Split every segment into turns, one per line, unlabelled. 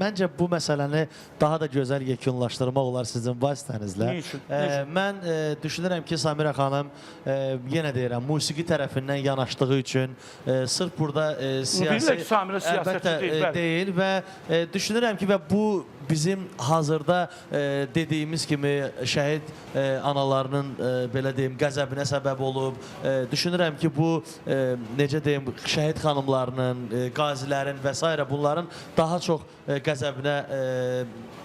Məncə bu məsələni daha da gözəl yekunlaşdırmaq olar sizin vasitənizlə. Mən düşünürəm ki, Samira xanım, yenə deyirəm, musiqi tərəfindən yanaşdığı üçün sırf burada siyasi əlbəttə deyil və düşünürəm ki, və bu bizim hazırda dediyimiz kimi şəhid analarının belə deyim qəzəbinə səbəb olub. Düşünürəm ki, bu necə deyim şəhid xanımlarının, qazilərin və s. bunların daha çox qəzəbinə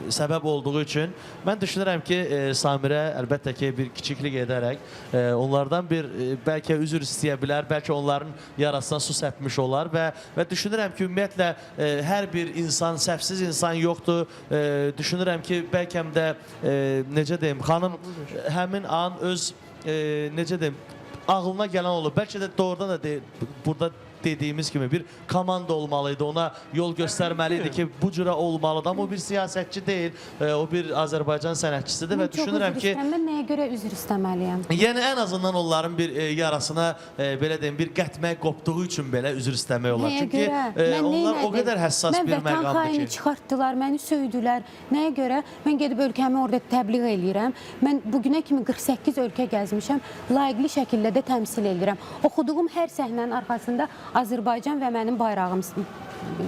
səbəb olduğu üçün mən düşünürəm ki, Samirə əlbəttə ki, bir kiçiklik edərək onlardan bir bəlkə üzr istəyə bilər, bəlkə onların yarasına su səpmiş olar və düşünürəm ki, ümumiyyətlə hər bir insan, səhvsiz insan yoxdur. Düşünürəm ki, bəlkə də necə deyim, xanım həmin an öz necə deyim, ağlına gələn olur. Bəlkə də doğrudan da burada dediyimiz kimi bir komanda olmalıydı, ona yol göstərməliydi ki, bu cürə olmalıdır. Amma o bir siyasətçi deyil, o bir Azərbaycan sənətçisidir və düşünürəm ki...
Mən nəyə görə üzr istəməliyəm?
Yəni, ən azından onların bir yarasına, belə deyim, bir qətmək qopduğu üçün belə üzr istəmək olar. Çünki onlar o qədər həssas bir məqamdır ki...
Mən vətən xaini çıxartdılar, məni söydülər. Nəyə görə? Mən gedib ölkəmi orada təbliğ eləyirəm. Mən bugünə kimi 48 ölkə gəzmişəm, layiqli şəkildə də təmsil eləyirəm. Oxuduğum hər səhnənin arxasında Azərbaycan və mənim bayrağım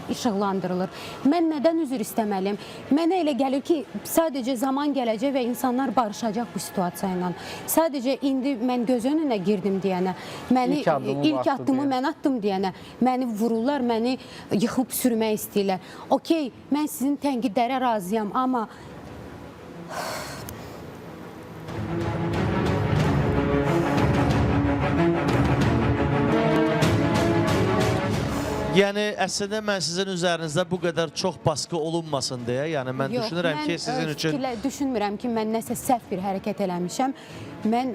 işıqlandırılır. Mən nədən üzr istəməliyim? Mənə elə gəlir ki, sadəcə zaman gələcək və insanlar barışacaq bu situasiya ilə. Sadəcə indi mən göz önünə girdim deyənə, ilk addımı mən attım deyənə, məni vururlar, məni yıxıb sürmək istəyirlər. Okey, mən sizin tənqidlərə razıyam, amma...
Yəni, əslində mən sizin üzərinizdə bu qədər çox baskı olunmasın deyə, yəni mən düşünürəm ki, sizin üçün...
Yox, mən düşünmürəm ki, mən nəsə səhv bir hərəkət eləmişəm. Mən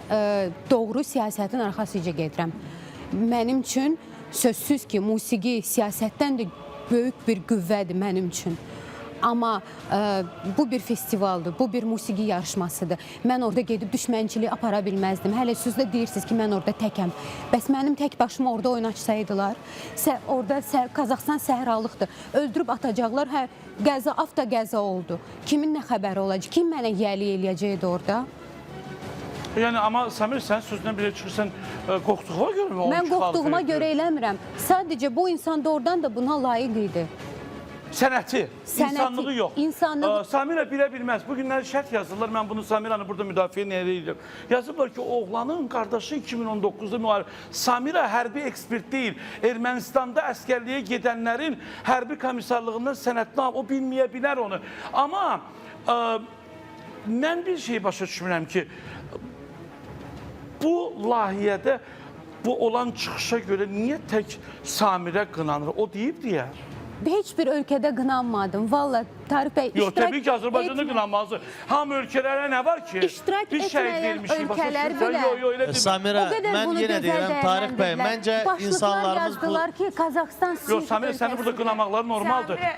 doğru siyasətin arxasıca gedirəm. Mənim üçün sözsüz ki, musiqi siyasətdən də böyük bir qüvvədir mənim üçün. Amma bu bir festivaldır, bu bir musiqi yarışmasıdır. Mən orada gedib düşmənçiliyi apara bilməzdim. Hələ siz də deyirsiniz ki, mən orada təkəm. Bəs mənim tək başıma orada oynaşsaydılar, orada Qazaxıstan səhralıqdır. Öldürüb atacaqlar, avto qəza oldu. Kimin nə xəbəri olacaq? Kim mənə yəli eləyəcəkdi orada?
Yəni, amma Samir, sən sözündən belə çıxırsan, qorxduğuma görə mi?
Mən qorxduğuma görə eləmirəm. Sadəcə bu insan doğrudan da buna layiq idi.
Sənəti, insanlığı yox. Samirə bilə bilməz. Bugünləri şərt yazırlar, mən bunu Samiranı burada müdafiə nəyə edirəm. Yazırlar ki, oğlanın qardaşı 2019-da müharibə. Samirə hərbi ekspert deyil. Ermənistanda əskərliyə gedənlərin hərbi komissarlığından sənətini al, o bilməyə bilər onu. Amma mən bir şey başa düşmürəm ki, bu layihədə bu olan çıxışa görə niyə tək Samirə qınanır? O deyib deyər.
Heç bir ölkədə qınanmadım. Valla, Tarif bəy,
yox, təbii ki, Azərbaycanda qınanmazdır. Hamı ölkələrə nə var ki?
İştirak etməyən ölkələr belə.
Samira, mən yenə deyirəm, Tarif bəy, məncə insanlarımız bu...
Başlıqlar yazdılar ki, Qazaxıstan...
Yox, Samira, səni burada qınamaqları normaldır.